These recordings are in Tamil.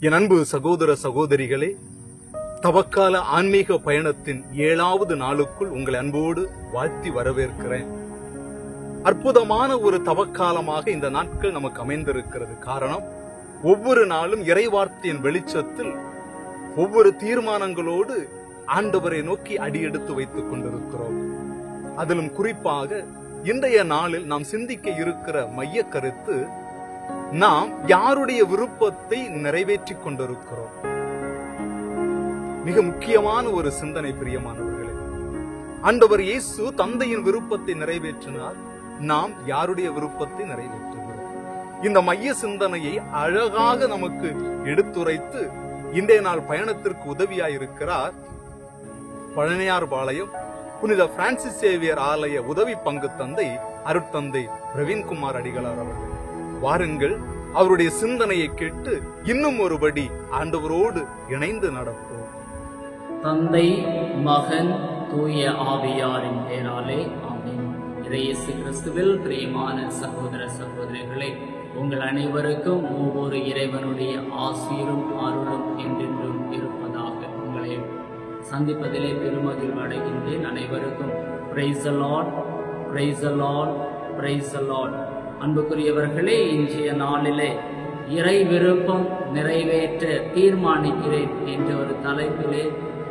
என் அன்பு சகோதர சகோதரிகளே, தவக்கால ஆன்மீக பயணத்தின் 7வது நாளுக்குள் உங்களை அன்போடு வாழ்த்தி வரவேற்கிறேன். அற்புதமான ஒரு தவக்காலமாக இந்த நாட்கள் நமக்கு அமைந்திருக்கிறது. காரணம், ஒவ்வொரு நாளும் இறைவார்த்தையின் வெளிச்சத்தில் ஒவ்வொரு தீர்மானங்களோடு ஆண்டவரை நோக்கி அடியெடுத்து வைத்துக் கொண்டிருக்கிறோம். அதிலும் குறிப்பாக இன்றைய நாளில் நாம் சிந்திக்க இருக்கிற மைய கருத்து, நாம் யாருடைய விருப்பத்தை நிறைவேற்றிக் கொண்டிருக்கிறோம். மிக முக்கியமான ஒரு சிந்தனை பிரியமானவர்களே. ஆண்டவர் இயேசு தந்தையின் விருப்பத்தை நிறைவேற்றினார். நாம் யாருடைய விருப்பத்தை நிறைவேற்றுகிறோம்? இந்த மைய சிந்தனையை அழகாக நமக்கு எடுத்துரைத்து இன்றைய நாள் பயணத்திற்கு உதவியாயிருக்கிறார் பழனியார்பாளையம் புனித பிரான்சிஸ் சேவியர் ஆலய உதவி பங்கு தந்தை அருட்தந்தை பிரவீன்குமார் அடிகளார் அவர்கள். வாருங்கள், அவருடைய சிந்தனையை கேட்டு இன்னும் ஒருபடி ஆண்டவரோடு இணைந்து நடப்போம். தந்தை, மகன், தூய ஆவியாரின் பெயராலே ஆமென். இயேசு கிறிஸ்துவில் பிரியமான சகோதர சகோதரிகளே, உங்கள் அனைவருக்கும் ஒவ்வொரு இறைவனுடைய ஆசீரும் அருளும் என்றென்றும் இருப்பதாக உங்களை சந்திப்பதிலே பெருமகிழ்வு அடைகின்றேன். அனைவருக்கும் praise the Lord, praise the Lord, praise the Lord. அன்புக்குரியவர்களே, இன்றைய நாளிலே இறை விருப்பம் நிறைவேற்ற தீர்மானிக்கிறேன் என்ற ஒரு தலைப்பிலே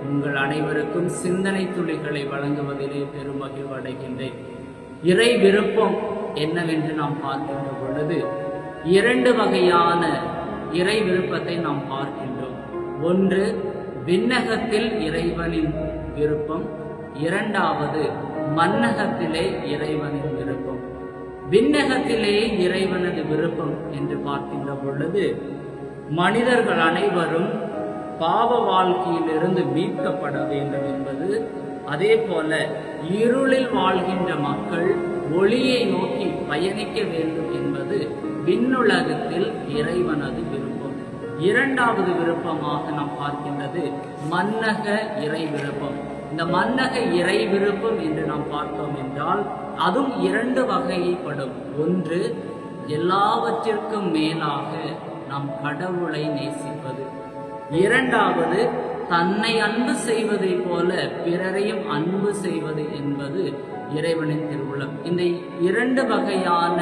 உங்கள் அனைவருக்கும் சிந்தனை துளிகளை வழங்குவதிலே பெருமகிழ்வு அடைகின்றேன். இறை விருப்பம் என்னவென்று நாம் பார்க்கின்ற பொழுது 2 வகையான இறை விருப்பத்தை நாம் பார்க்கின்றோம். ஒன்று, விண்ணகத்தில் இறைவனின் விருப்பம். 2வது, மண்ணகத்திலே இறைவனின் விருப்பம். விண்ணகத்திலே இறைவனது விருப்பம் என்று பார்க்கின்ற பொழுது, மனிதர்கள் அனைவரும் பாவ வாழ்க்கையிலிருந்து மீட்கப்பட வேண்டும் என்பது, அதே போல இருளில் வாழ்கின்ற மக்கள் ஒளியை நோக்கி பயணிக்க வேண்டும் என்பது விண்ணுலகத்தில் இறைவனது விருப்பம். 2வது விருப்பமாக நாம் பார்க்கின்றது மண்ணக இறை விருப்பம். இந்த மண்ணக இறை விருப்பம் என்று நாம் பார்த்தோம் என்றால் அதுவும் 2 வகைப்படும். ஒன்று, எல்லாவற்றிற்கும் மேலாக நாம் கடவுளை நேசிப்பது. 2வது, தன்னை அன்பு செய்வதை போல பிறரையும் அன்பு செய்வது என்பது இறைவனின் திருவுளம். இந்த 2 வகையான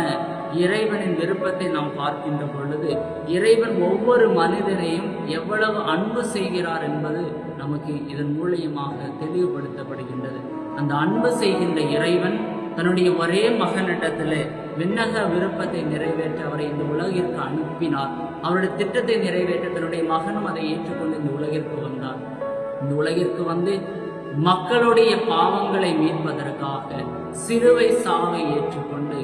இறைவனின் விருப்பத்தை நாம் பார்க்கின்ற பொழுது, இறைவன் ஒவ்வொரு மனிதனையும் எவ்வளவு அன்பு செய்கிறார் என்பது நமக்கு இதன் மூலியமாக தெளிவுபடுத்தப்படுகின்றது. அந்த அன்பு செய்கின்ற இறைவன் தன்னுடைய ஒரே மகனிடத்திலே விண்ணக விருப்பத்தை நிறைவேற்ற அவரை இந்த உலகிற்கு அனுப்பினார். அவருடைய திட்டத்தை நிறைவேற்ற தன்னுடைய மகனும் அதை ஏற்றுக்கொண்டு இந்த உலகிற்கு வந்தார். இந்த உலகிற்கு வந்து மக்களுடைய பாவங்களை மீட்பதற்காக சிலுவை சாவை ஏற்றுக்கொண்டு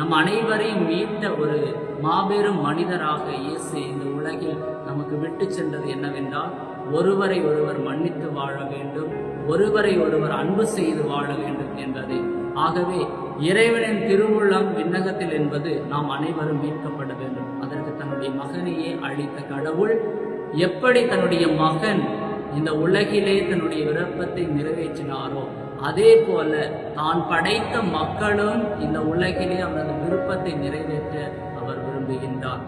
நம் அனைவரையும் மீட்ட ஒரு மாபெரும் மனிதராக இயேசு இந்த உலகில் நமக்கு விட்டு சென்றது என்னவென்றால், ஒருவரை ஒருவர் மன்னித்து வாழ வேண்டும், ஒருவரை ஒருவர் அன்பு செய்து வாழ வேண்டும் என்பதை. ஆகவே இறைவனின் திருவுள்ளம் விண்ணகத்தில் என்பது நாம் அனைவரும் மீட்கப்பட வேண்டும். அதற்கு தன்னுடைய மகனையே அளித்த கடவுள் எப்படி தன்னுடைய மகன் இந்த உலகிலே தன்னுடைய விருப்பத்தை நிறைவேற்றினாரோ, அதே போல தான் படைத்த மக்களும் இந்த உலகிலே அவரது விருப்பத்தை நிறைவேற்ற அவர் விரும்புகின்றார்.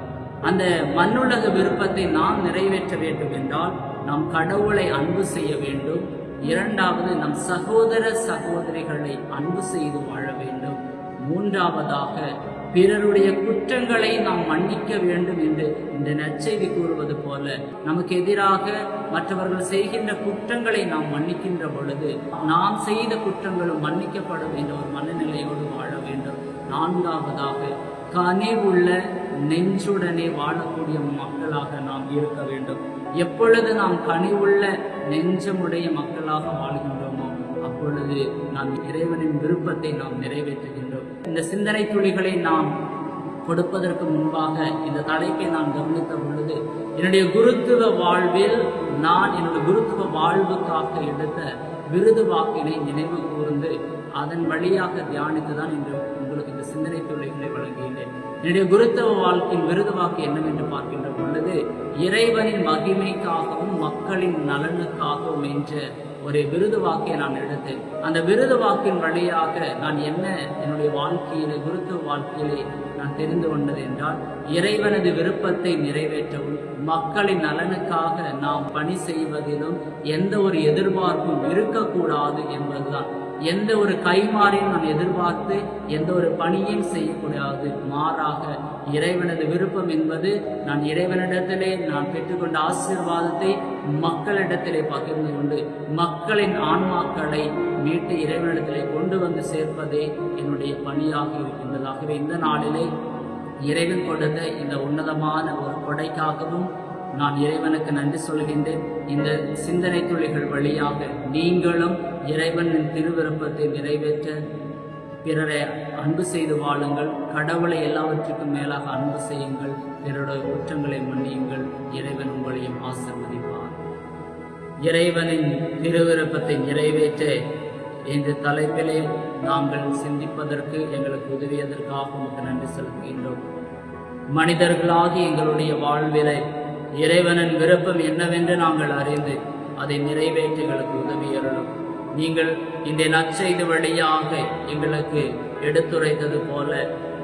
அந்த மண்ணுலக விருப்பத்தை நாம் நிறைவேற்ற வேண்டும் என்றால் நாம் கடவுளை அன்பு செய்ய வேண்டும். 2வது, நம் சகோதர சகோதரிகளை அன்பு செய்து வாழ வேண்டும். 3வதாக, பிறருடைய குற்றங்களை நாம் மன்னிக்க வேண்டும் என்று இந்த நற்செய்தி கூறுவது போல, நமக்கு எதிராக மற்றவர்கள் செய்கின்ற குற்றங்களை நாம் மன்னிக்கின்ற பொழுது நாம் செய்த குற்றங்களும் மன்னிக்கப்படும் என்ற ஒரு மனநிலையோடு வாழ வேண்டும். 4வதாக, கனிவுள்ள நெஞ்சுடனே வாழக்கூடிய மக்களாக நாம் இருக்க வேண்டும். எப்பொழுது நாம் கனிவுள்ள நெஞ்சமுடைய மக்களாக வாழ்கின்றோமோ அப்பொழுது நாம் இறைவனின் விருப்பத்தை நாம் நிறைவேற்றுகின்றோம். இந்த சிந்தனை துளிகளை நாம் கொடுப்பதற்கு முன்பாக இந்த தலைப்பை நான் கவனித்த பொழுது, என்னுடைய குருத்துவ வாழ்வில் நான் என்னுடைய குருத்துவ வாழ்வுக்காக எடுத்த விருது வாக்கினை நினைவு கூர்ந்து அதன் வழியாக தியானித்துதான் இன்று உங்களுக்கு இந்த சிந்தனை துளிகளை வழங்குகின்றேன். என்னுடைய குருத்துவ வாழ்க்கையின் விருது வாக்கு என்னவென்று பார்க்கின்ற பொழுது, இறைவனின் மகிமைக்காகவும் மக்களின் நலனுக்காகவும் என்ற ஒரு விருது வாக்கை நான் எடுத்தேன். அந்த விருது வாக்கின் வழியாக நான் என்ன என்னுடைய வாழ்க்கையிலே குருத்துவ வாழ்க்கையிலே நான் தெரிந்து கொண்டது என்றால், இறைவனது விருப்பத்தை நிறைவேற்றவும் மக்களின் நலனுக்காக நாம் பணி செய்வதிலும் எந்த ஒரு எதிர்பார்ப்பும் இருக்கக்கூடாது என்பதுதான். எந்த ஒரு கைமாறையும் நான் எதிர்பார்த்து எந்த ஒரு பணியும் செய்யக்கூடாது. மாறாக இறைவனது விருப்பம் என்பது நான் இறைவனிடத்திலே நான் பெற்றுக்கொண்ட ஆசீர்வாதத்தை மக்களிடத்திலே பகிர்ந்து கொண்டு மக்களின் ஆன்மாக்களை மீட்டு இறைவனிடத்திலே கொண்டு வந்து சேர்ப்பதே என்னுடைய பணியாக இருக்கின்றதாகவே இந்த நாளிலே இறைவன் கொடுத்த இந்த உன்னதமான ஒரு கொடைக்காகவும் நான் இறைவனுக்கு நன்றி சொல்கின்றேன். இந்த சிந்தனை துளிகள் வழியாக நீங்களும் இறைவனின் திருவிருப்பத்தை நிறைவேற்ற பிறரை அன்பு செய்து வாழுங்கள். கடவுளை எல்லாவற்றுக்கும் மேலாக அன்பு செய்யுங்கள். பிறருடைய குற்றங்களை மன்னியுங்கள். இறைவன் உங்களையும் ஆசீர்வதிப்பார். இறைவனின் திருவிருப்பத்தை நிறைவேற்ற இந்த தலைப்பிலே நாங்கள் சிந்திப்பதற்கு எங்களுக்கு உதவியதற்காக உங்களுக்கு நன்றி செலுத்துகின்றோம். மனிதர்களாகி எங்களுடைய வாழ்விலை இறைவனின் விருப்பம் என்னவென்று நாங்கள் அறிந்து அதை நிறைவேற்ற எங்களுக்கு உதவியருளும். நீங்கள் இந்த நற்செய்தி வழியாக எங்களுக்கு எடுத்துரைத்தது போல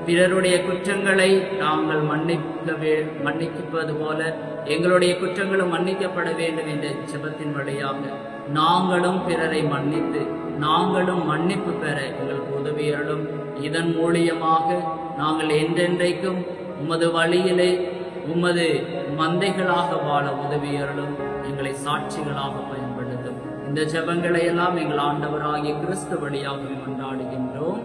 பிறருடைய குற்றங்களை நாங்கள் மன்னிப்பது போல எங்களுடைய குற்றங்களும் மன்னிக்கப்பட வேண்டும் என்ற ஜெபத்தின் வழியாக நாங்களும் பிறரை மன்னித்து நாங்களும் மன்னிப்பு பெற எங்களுக்கு உதவியருளும். இதன் மூலியமாக நாங்கள் என்றென்றைக்கும் உமது வழியிலே உமது மந்தைகளாக வாழ உதவியருளும். எங்களை சாட்சிகளாக பயன்படுத்தும். இந்த ஜெபங்களை எல்லாம் எங்கள் ஆண்டவராகிய கிறிஸ்து வழியாக கொண்டாடுகின்றோம்.